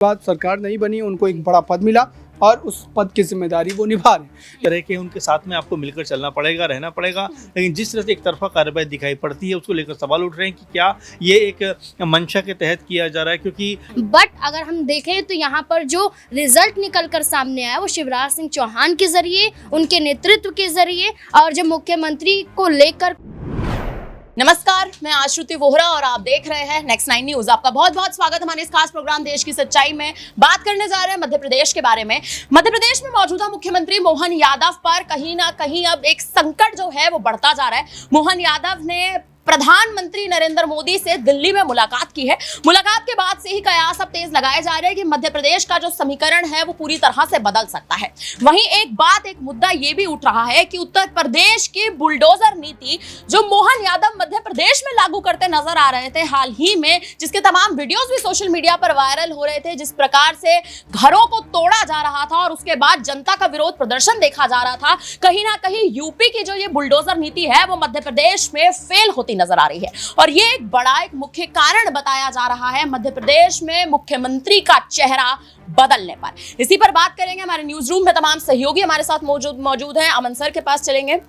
बाद सरकार नहीं बनी, उनको एक बड़ा पद मिला और उस पद की जिम्मेदारी वो निभा रहे हैं। तरह के उनके साथ में आपको मिलकर चलना पड़ेगा, रहना पड़ेगा। लेकिन जिस तरह से एक तरफा कार्रवाई दिखाई पड़ती है, उसको लेकर सवाल उठ रहे हैं कि क्या ये एक मंशा के तहत किया जा रहा है, क्योंकि बट अगर हम देखें तो यहाँ पर जो रिजल्ट निकल कर सामने आया वो शिवराज सिंह चौहान के जरिए, उनके नेतृत्व के जरिए और जो मुख्यमंत्री को लेकर। नमस्कार, मैं आश्रुति वोहरा और आप देख रहे हैं नेक्स्ट 9 न्यूज। आपका बहुत बहुत स्वागत हमारे इस खास प्रोग्राम देश की सच्चाई में। बात करने जा रहे हैं मध्य प्रदेश के बारे में। मध्य प्रदेश में मौजूदा मुख्यमंत्री मोहन यादव पर कहीं ना कहीं अब एक संकट जो है वो बढ़ता जा रहा है। मोहन यादव ने प्रधानमंत्री नरेंद्र मोदी से दिल्ली में मुलाकात की है। मुलाकात के बाद से ही कयास अब तेज लगाए जा रहे हैं कि मध्य प्रदेश का जो समीकरण है वो पूरी तरह से बदल सकता है। वहीं एक मुद्दा ये भी उठ रहा है कि उत्तर प्रदेश की बुलडोजर नीति जो मोहन यादव मध्य प्रदेश में लागू करते नजर आ रहे थे हाल ही में, जिसके तमाम वीडियोस भी सोशल मीडिया पर वायरल हो रहे थे, जिस प्रकार से घरों को तोड़ा जा रहा था और उसके बाद जनता का विरोध प्रदर्शन देखा जा रहा था, कहीं ना कहीं यूपी की जो ये बुलडोजर नीति है वो मध्य प्रदेश में फेल होती नजर आ रही है। और ये एक मुख्य कारण बताया जा रहा है मध्य प्रदेश में मुख्यमंत्री का चेहरा बदलने पर। इसी पर बात करेंगे। हमारे न्यूज रूम में तमाम सहयोगी हमारे साथ मौजूद हैं। अमन सर के पास चलेंगे।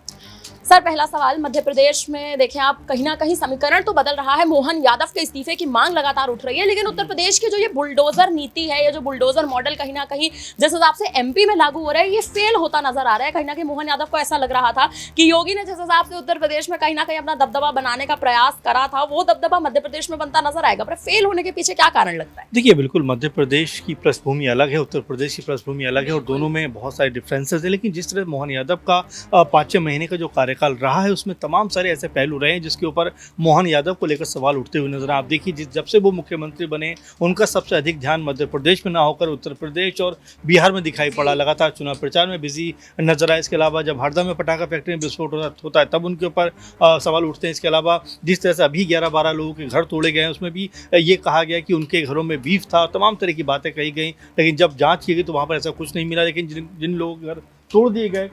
सर, पहला सवाल, मध्य प्रदेश में देखें आप, कहीं ना कहीं समीकरण तो बदल रहा है, मोहन यादव के इस्तीफे की मांग लगातार उठ रही है, लेकिन उत्तर प्रदेश की जो ये बुलडोजर नीति है, ये जो बुलडोजर मॉडल कहीं ना कहीं जिस हिसाब से एमपी में लागू हो रहा है, ये फेल होता नजर आ रहा है। कहीं ना कहीं मोहन यादव को ऐसा लग रहा था कि योगी ने जिस हिसाब से उत्तर प्रदेश में कहीं ना कहीं अपना दबदबा बनाने का प्रयास करा था, वो दबदबा मध्य प्रदेश में बनता नजर आएगा। पर फेल होने के पीछे क्या कारण लगता है? देखिए, बिल्कुल मध्य प्रदेश की पृष्ठभूमि अलग है, उत्तर प्रदेश की पृष्ठभूमि अलग है और दोनों में बहुत सारे डिफरेंसेस है। लेकिन जिस तरह मोहन यादव का 5 महीने का जो कार्यकाल रहा है, उसमें तमाम सारे ऐसे पहलू रहे हैं जिसके ऊपर मोहन यादव को लेकर सवाल उठते हुए नजर। आप देखिए, जब से वो मुख्यमंत्री बने, उनका सबसे अधिक ध्यान मध्य प्रदेश में ना होकर उत्तर प्रदेश और बिहार में दिखाई पड़ा। लगातार चुनाव प्रचार में बिजी नजर आए। इसके अलावा जब हरदा में पटाखा फैक्ट्री में विस्फोट होता है तब उनके ऊपर सवाल उठते हैं। इसके अलावा जिस तरह से अभी 11-12 लोगों के घर तोड़े गए हैं, उसमें भी ये कहा गया कि उनके घरों में बीफ था, तमाम तरह की बातें कही गई। लेकिन जब जाँच की गई तो वहाँ पर ऐसा कुछ नहीं मिला। लेकिन जिन लोगों के घर तोड़ दिए गए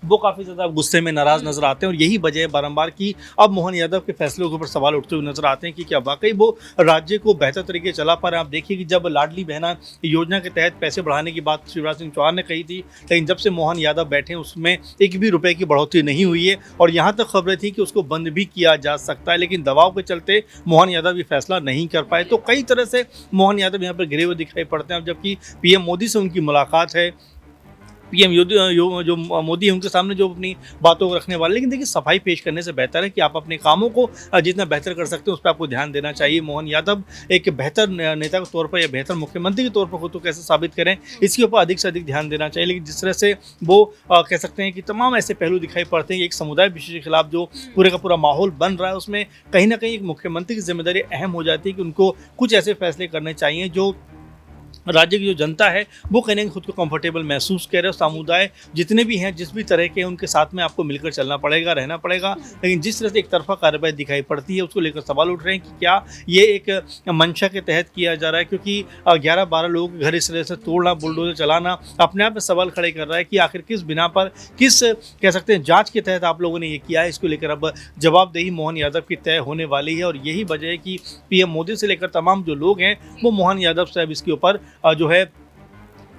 वो काफ़ी ज़्यादा गुस्से में नाराज़ नजर आते हैं और यही वजह है बारंबार की अब मोहन यादव के फैसलों के ऊपर सवाल उठते हुए नजर आते हैं कि क्या वाकई वो राज्य को बेहतर तरीके से चला पा रहे हैं। आप देखिए कि जब लाडली बहना योजना के तहत पैसे बढ़ाने की बात शिवराज सिंह चौहान ने कही थी, लेकिन जब से मोहन यादव बैठे उसमें एक भी रुपये की बढ़ोतरी नहीं हुई है और यहाँ तक खबरें थी कि उसको बंद भी किया जा सकता है। लेकिन दबाव के चलते मोहन यादव ये फैसला नहीं कर पाए। तो कई तरह से मोहन यादव यहाँ पर घिरे हुए दिखाई पड़ते हैं। जबकि पीएम मोदी से उनकी मुलाकात है, पीएम जो मोदी है उनके सामने जो अपनी बातों को रखने वाले। लेकिन देखिए, सफाई पेश करने से बेहतर है कि आप अपने कामों को जितना बेहतर कर सकते हैं उस पर आपको ध्यान देना चाहिए। मोहन यादव एक बेहतर नेता के तौर पर या बेहतर मुख्यमंत्री के तौर पर खुद को कैसे साबित करें, इसके ऊपर अधिक से अधिक ध्यान देना चाहिए। लेकिन जिस तरह से वो कह सकते हैं कि तमाम ऐसे पहलू दिखाई पड़ते हैं कि एक समुदाय विशेष के खिलाफ जो पूरे का पूरा माहौल बन रहा है, उसमें कहीं ना कहीं एक मुख्यमंत्री की जिम्मेदारी अहम हो जाती है कि उनको कुछ ऐसे फैसले करने चाहिए जो राज्य की जो जनता है वो कहने खुद को कंफर्टेबल महसूस करे। और समुदाय जितने भी हैं, जिस भी तरह के, उनके साथ में आपको मिलकर चलना पड़ेगा, रहना पड़ेगा। लेकिन जिस तरह से एक तरफा कार्रवाई दिखाई पड़ती है, उसको लेकर सवाल उठ रहे हैं कि क्या ये एक मंशा के तहत किया जा रहा है, क्योंकि 11-12 लोगों के घर इस तरह से तोड़ना, बुलडोजर चलाना अपने आप में सवाल खड़े कर रहा है कि आखिर किस बिना पर, किस कह सकते हैं जाँच के तहत आप लोगों ने ये किया है। इसको लेकर अब जवाबदेही मोहन यादव की तय होने वाली है और यही वजह है कि पीएम मोदी से लेकर तमाम जो लोग हैं वो मोहन यादव से अब इसके ऊपर जो है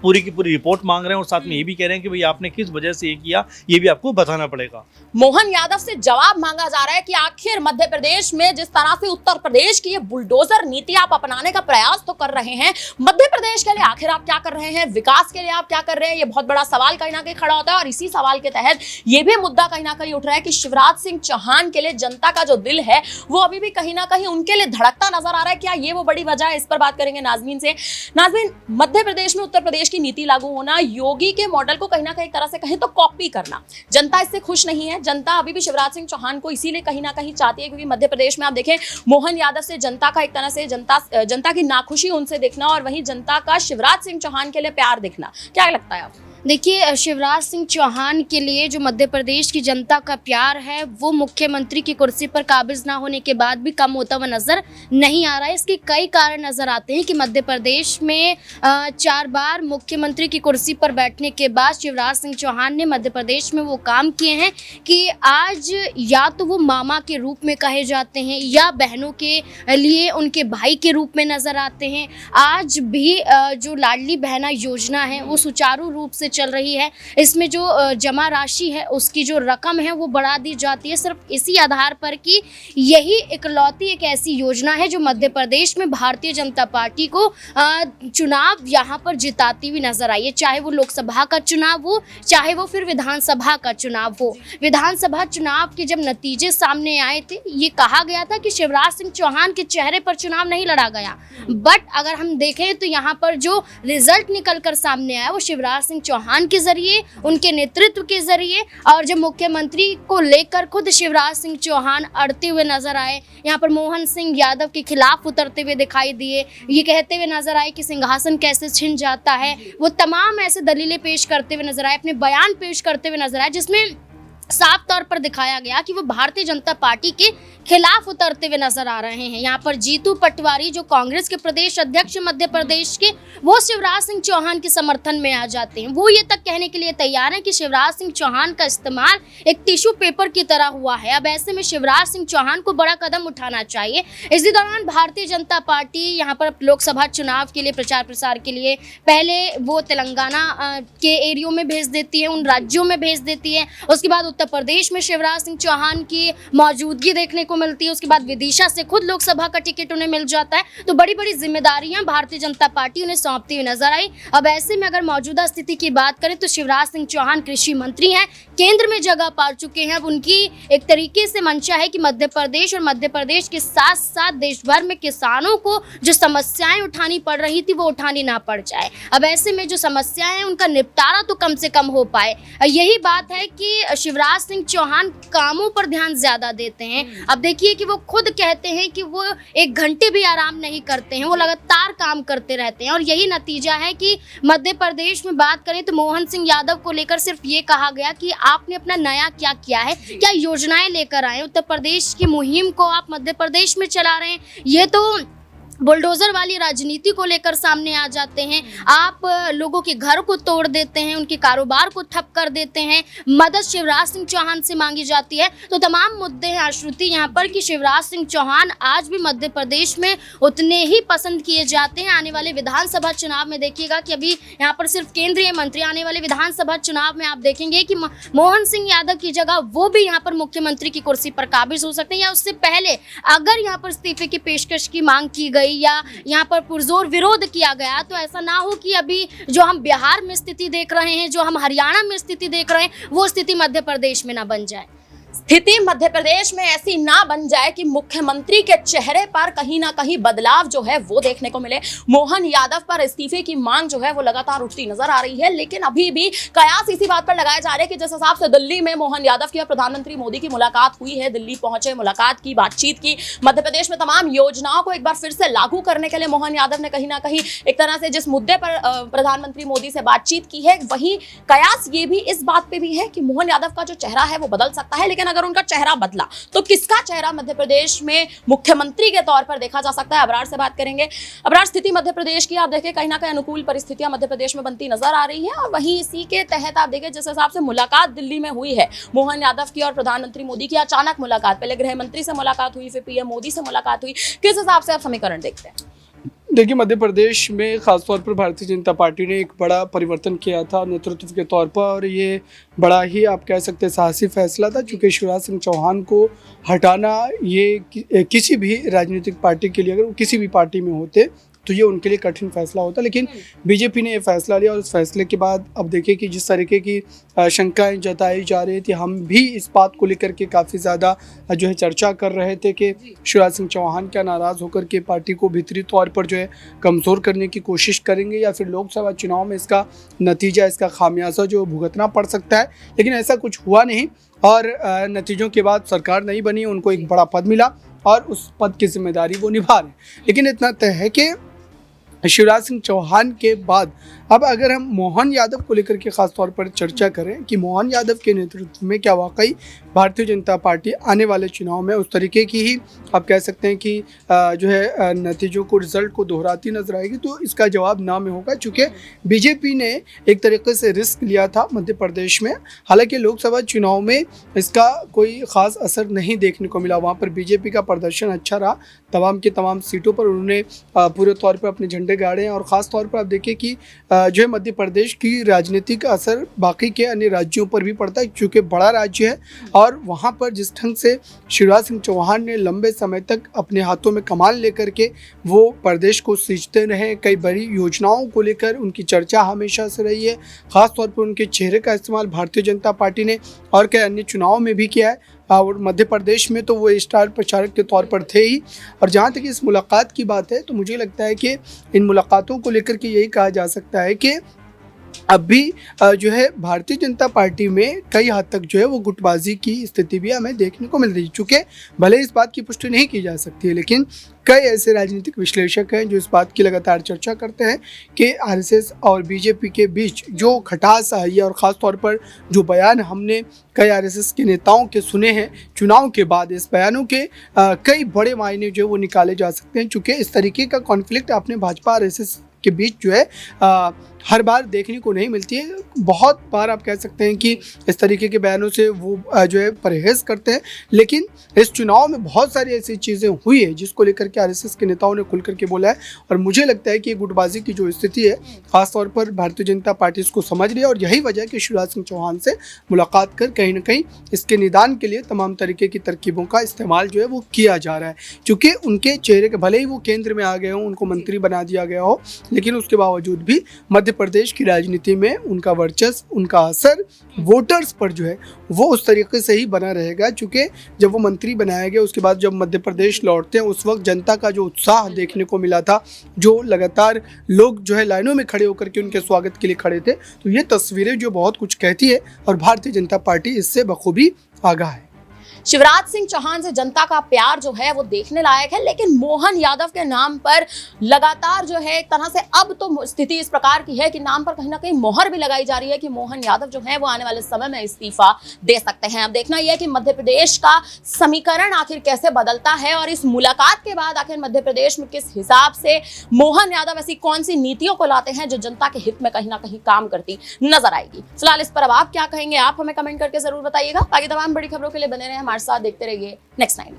पूरी की पूरी रिपोर्ट मांग रहे हैं और साथ में ये भी कह रहे हैं कि भाई आपने किस वजह से ये किया, ये भी आपको बताना पड़ेगा। मोहन यादव से जवाब मांगा जा रहा है कि आखिर मध्य प्रदेश में जिस तरह से उत्तर प्रदेश की ये बुलडोजर नीति आप अपनाने का प्रयास तो कर रहे हैं, मध्य प्रदेश के लिए आखिर आप क्या कर रहे हैं, विकास के लिए आप क्या कर रहे हैं, ये बहुत बड़ा सवाल कहीं ना कहीं खड़ा होता है। और इसी सवाल के तहत ये भी मुद्दा कहीं ना कहीं उठ रहा है कि शिवराज सिंह चौहान के लिए जनता का जो दिल है वो अभी भी कहीं ना कहीं उनके लिए धड़कता नजर आ रहा है। क्या ये वो बड़ी वजह है? इस पर बात करेंगे नाजमीन से। नाजमीन, मध्य प्रदेश में उत्तर प्रदेश की नीति लागू होना, योगी के मॉडल को कहीं ना कहीं तरह से कहें तो कॉपी करना, जनता इससे खुश नहीं है। जनता अभी भी शिवराज सिंह चौहान को इसीलिए कहीं ना कहीं चाहती है क्योंकि मध्य प्रदेश में आप देखें मोहन यादव से जनता का एक तरह से जनता की नाखुशी उनसे दिखना और वहीं जनता का शिवराज सिंह चौहान के लिए प्यार दिखना। क्या लगता है आपको? देखिए, शिवराज सिंह चौहान के लिए जो मध्य प्रदेश की जनता का प्यार है वो मुख्यमंत्री की कुर्सी पर काबिज ना होने के बाद भी कम होता हुआ नजर नहीं आ रहा है। इसके कई कारण नजर आते हैं कि मध्य प्रदेश में 4 बार मुख्यमंत्री की कुर्सी पर बैठने के बाद शिवराज सिंह चौहान ने मध्य प्रदेश में वो काम किए हैं कि आज या तो वो मामा के रूप में कहे जाते हैं या बहनों के लिए उनके भाई के रूप में नजर आते हैं। आज भी जो लाडली बहना योजना है वो सुचारू रूप से चल रही है। इसमें जो जमा राशि है उसकी जो रकम है वो बढ़ा दी जाती है सिर्फ इसी आधार पर कि यही इकलौती एक ऐसी योजना है जो मध्य प्रदेश में भारतीय जनता पार्टी को चुनाव यहाँ पर जिताती हुई नजर आई है। चाहे वो लोकसभा का चुनाव हो, चाहे वो फिर विधानसभा का चुनाव हो। विधानसभा चुनाव के जब नतीजे सामने आए थे, ये कहा गया था कि शिवराज सिंह चौहान के चेहरे पर चुनाव नहीं लड़ा गया, बट अगर हम देखें तो यहाँ पर जो रिजल्ट निकल कर सामने आया वो शिवराज सिंह चौहान के जरिए, उनके नेतृत्व के जरिए, और जब मुख्यमंत्री को लेकर खुद शिवराज सिंह चौहान अड़ते हुए नजर आए, यहाँ पर मोहन सिंह यादव के खिलाफ उतरते हुए दिखाई दिए, ये कहते हुए नजर आए कि सिंहासन कैसे छिन जाता है, वो तमाम ऐसे दलीलें पेश करते हुए नजर आए, अपने बयान पेश करते हुए नजर आए, जिसमें साफ तौर पर दिखाया गया कि वो भारतीय जनता पार्टी के खिलाफ उतरते हुए नजर आ रहे हैं। यहाँ पर जीतू पटवारी जो कांग्रेस के प्रदेश अध्यक्ष मध्य प्रदेश के, वो शिवराज सिंह चौहान के समर्थन में आ जाते हैं। वो ये तक कहने के लिए तैयार हैं कि शिवराज सिंह चौहान का इस्तेमाल एक टिश्यू पेपर की तरह हुआ है। अब ऐसे में शिवराज सिंह चौहान को बड़ा कदम उठाना चाहिए। इसी दौरान भारतीय जनता पार्टी यहाँ पर लोकसभा चुनाव के लिए प्रचार प्रसार के लिए पहले वो तेलंगाना के एरियो में भेज देती है, उन राज्यों में भेज देती है। उसके बाद उत्तर प्रदेश में शिवराज सिंह चौहान की मौजूदगी देखने को मिलती है। उसके बाद विदिशा से खुद लोकसभा का टिकट उन्हें मिल जाता है। तो बड़ी बड़ी जिम्मेदारियां भारतीय जनता पार्टी उन्हें सौंपती हुई नजर आई। अब ऐसे में अगर मौजूदा स्थिति की बात करें तो शिवराज सिंह चौहान कृषि मंत्री हैं, केंद्र में जगह पा चुके हैं। अब उनकी एक तरीके से मंशा है कि मध्य प्रदेश और मध्य प्रदेश के साथ साथ देश भर में किसानों को जो समस्याएं उठानी पड़ रही थी वो उठानी ना पड़ जाए। अब ऐसे में जो समस्याएं हैं उनका निपटारा तो कम से कम हो पाए। यही बात है कि शिवराज सिंह चौहान कामों पर ध्यान ज्यादा देते हैं। अब देखिए कि वो खुद कहते हैं कि वो 1 घंटे भी आराम नहीं करते हैं, वो लगातार काम करते रहते हैं। और यही नतीजा है कि मध्य प्रदेश में बात करें तो मोहन सिंह यादव को लेकर सिर्फ ये कहा गया कि आपने अपना नया क्या किया है, क्या योजनाएं लेकर आए, उत्तर प्रदेश की मुहिम को आप मध्य प्रदेश में चला रहे हैं। ये तो बुलडोजर वाली राजनीति को लेकर सामने आ जाते हैं। आप लोगों के घर को तोड़ देते हैं, उनके कारोबार को ठप कर देते हैं, मदद शिवराज सिंह चौहान से मांगी जाती है। तो तमाम मुद्दे हैं आश्रुति यहाँ पर कि शिवराज सिंह चौहान आज भी मध्य प्रदेश में उतने ही पसंद किए जाते हैं। आने वाले विधानसभा चुनाव में देखिएगा कि अभी यहाँ पर सिर्फ केंद्रीय मंत्री, आने वाले विधानसभा चुनाव में आप देखेंगे कि मोहन सिंह यादव की जगह वो भी यहाँ पर मुख्यमंत्री की कुर्सी पर काबिज हो सकते हैं, या उससे पहले अगर यहाँ पर इस्तीफे की पेशकश की मांग की गई या यहाँ पर पुरजोर विरोध किया गया तो ऐसा ना हो कि अभी जो हम बिहार में स्थिति देख रहे हैं, जो हम हरियाणा में स्थिति देख रहे हैं, वो स्थिति मध्य प्रदेश में ना बन जाए। स्थिति मध्य प्रदेश में ऐसी ना बन जाए कि मुख्यमंत्री के चेहरे पर कहीं ना कहीं बदलाव जो है वो देखने को मिले। मोहन यादव पर इस्तीफे की मांग जो है वो लगातार उठती नजर आ रही है, लेकिन अभी भी कयास इसी बात पर लगाए जा रहे हैं कि जिस हिसाब से दिल्ली में मोहन यादव की और प्रधानमंत्री मोदी की मुलाकात हुई है, दिल्ली पहुंचे, मुलाकात की, बातचीत की, मध्य प्रदेश में तमाम योजनाओं को एक बार फिर से लागू करने के लिए मोहन यादव ने कहीं ना कहीं एक तरह से जिस मुद्दे पर प्रधानमंत्री मोदी से बातचीत की है, वहीं कयास ये भी इस बात पे भी है कि मोहन यादव का जो चेहरा है वो बदल सकता है। लेकिन अगर उनका चेहरा बदला तो किसका चेहरा मध्य प्रदेश में मुख्यमंत्री के तौर पर देखा जा सकता है? अबरार से बात करेंगे। अबरार, स्थिति मध्य प्रदेश की आप देखें कहीं ना कहीं अनुकूल परिस्थितियां मध्य प्रदेश में बनती नजर आ रही हैं, और वहीं इसी के तहत आप देखें जिस हिसाब से मुलाकात दिल्ली में हुई है मोहन यादव की और प्रधानमंत्री मोदी की, अचानक मुलाकात, पहले गृह मंत्री से मुलाकात हुई, फिर पीएम मोदी से मुलाकात हुई, किस हिसाब से आप समीकरण देखते हैं? देखिए, मध्य प्रदेश में खासतौर पर भारतीय जनता पार्टी ने एक बड़ा परिवर्तन किया था नेतृत्व के तौर पर, और ये बड़ा ही आप कह सकते हैं साहसी फैसला था, क्योंकि शिवराज सिंह चौहान को हटाना ये किसी भी राजनीतिक पार्टी के लिए, अगर वो किसी भी पार्टी में होते तो ये उनके लिए कठिन फैसला होता। लेकिन बीजेपी ने ये फैसला लिया, और उस फैसले के बाद अब देखिए कि जिस तरीके की शंकाएं जताई जा रही थी, हम भी इस बात को लेकर के काफ़ी ज़्यादा जो है चर्चा कर रहे थे कि शिवराज सिंह चौहान क्या नाराज़ होकर के पार्टी को भीतरी तौर पर जो है कमज़ोर करने की कोशिश करेंगे, या फिर लोकसभा चुनाव में इसका नतीजा, इसका खामियाजा जो भुगतना पड़ सकता है। लेकिन ऐसा कुछ हुआ नहीं, और नतीजों के बाद सरकार नहीं बनी, उनको एक बड़ा पद मिला और उस पद की जिम्मेदारी वो निभा रहे हैं। लेकिन इतना तय है कि शिवराज सिंह चौहान के बाद अब अगर हम मोहन यादव को लेकर के खास तौर पर चर्चा करें कि मोहन यादव के नेतृत्व में क्या वाकई भारतीय जनता पार्टी आने वाले चुनाव में उस तरीके की ही आप कह सकते हैं कि जो है नतीजों को रिजल्ट को दोहराती नजर आएगी, तो इसका जवाब ना में होगा, चूँकि बीजेपी ने एक तरीके से रिस्क लिया था मध्य प्रदेश में। हालांकि लोकसभा चुनाव में इसका कोई ख़ास असर नहीं देखने को मिला, वहाँ पर बीजेपी का प्रदर्शन अच्छा रहा, तमाम की तमाम सीटों पर उन्होंने पूरे तौर पर अपने झंडे गाड़े हैं। और ख़ास तौर पर आप देखिए कि जो है मध्य प्रदेश की राजनीति का असर बाकी के अन्य राज्यों पर भी पड़ता है, क्योंकि बड़ा राज्य है और वहाँ पर जिस ढंग से शिवराज सिंह चौहान ने लंबे समय तक अपने हाथों में कमान लेकर के वो प्रदेश को सींचते रहे, कई बड़ी योजनाओं को लेकर उनकी चर्चा हमेशा से रही है। ख़ास तौर पर उनके चेहरे का इस्तेमाल भारतीय जनता पार्टी ने और कई अन्य चुनावों में भी किया है, और मध्य प्रदेश में तो वो स्टार प्रचारक के तौर पर थे ही। और जहाँ तक इस मुलाकात की बात है तो मुझे लगता है कि इन मुलाकातों को लेकर के यही कहा जा सकता है कि अभी जो है भारतीय जनता पार्टी में कई हद तक जो है वो गुटबाजी की स्थिति भी हमें देखने को मिल रही है। चूँकि भले इस बात की पुष्टि नहीं की जा सकती है, लेकिन कई ऐसे राजनीतिक विश्लेषक हैं जो इस बात की लगातार चर्चा करते हैं कि आरएसएस और बीजेपी के बीच जो खटास आई है, और ख़ास तौर पर जो बयान हमने कई आरएसएस के नेताओं के सुने हैं चुनाव के बाद, इस बयानों के कई बड़े मायने जो वो निकाले जा सकते हैं। चूँकि इस तरीके का कॉन्फ्लिक्ट आपने भाजपा आरएसएस के बीच जो है हर बार देखने को नहीं मिलती है। बहुत बार आप कह सकते हैं कि इस तरीके के बयानों से वो जो है परहेज़ करते हैं, लेकिन इस चुनाव में बहुत सारी ऐसी चीज़ें हुई है जिसको लेकर के आरएसएस के नेताओं ने खुल करके बोला है। और मुझे लगता है कि ये गुटबाजी की जो स्थिति है खासतौर पर भारतीय जनता पार्टी इसको समझ रही है, और यही वजह है कि शिवराज सिंह चौहान से मुलाकात कर कहीं ना कहीं इसके निदान के लिए तमाम तरीके की तरकीबों का इस्तेमाल जो है वो किया जा रहा है। क्योंकि उनके चेहरे के भले ही वो केंद्र में आ गए हों, उनको मंत्री बना दिया गया हो, लेकिन उसके बावजूद भी मध्य प्रदेश की राजनीति में उनका वर्चस्व, उनका असर वोटर्स पर जो है वो उस तरीके से ही बना रहेगा। क्योंकि जब वो मंत्री बनाया गया उसके बाद जब मध्य प्रदेश लौटते हैं उस वक्त जनता का जो उत्साह देखने को मिला था, जो लगातार लोग जो है लाइनों में खड़े होकर के उनके स्वागत के लिए खड़े थे, तो ये तस्वीरें जो बहुत कुछ कहती है और भारतीय जनता पार्टी इससे बखूबी आगाह है। शिवराज सिंह चौहान से जनता का प्यार जो है वो देखने लायक है, लेकिन मोहन यादव के नाम पर लगातार जो है एक तरह से अब तो स्थिति इस प्रकार की है कि नाम पर कहीं ना कहीं मोहर भी लगाई जा रही है कि मोहन यादव जो है वो आने वाले समय में इस्तीफा दे सकते हैं। अब देखना यह है कि मध्य प्रदेश का समीकरण आखिर कैसे बदलता है और इस मुलाकात के बाद आखिर मध्य प्रदेश में किस हिसाब से मोहन यादव ऐसी कौन सी नीतियों को लाते हैं जो जनता के हित में कहीं ना कहीं काम करती नजर आएगी। फिलहाल इस पर अब आप क्या कहेंगे, आप हमें कमेंट करके जरूर बताइएगा। बाकी तमाम बड़ी खबरों के लिए बने रहे हमारे साथ, देखते रहिए नेक्स्ट 9 न्यूज़।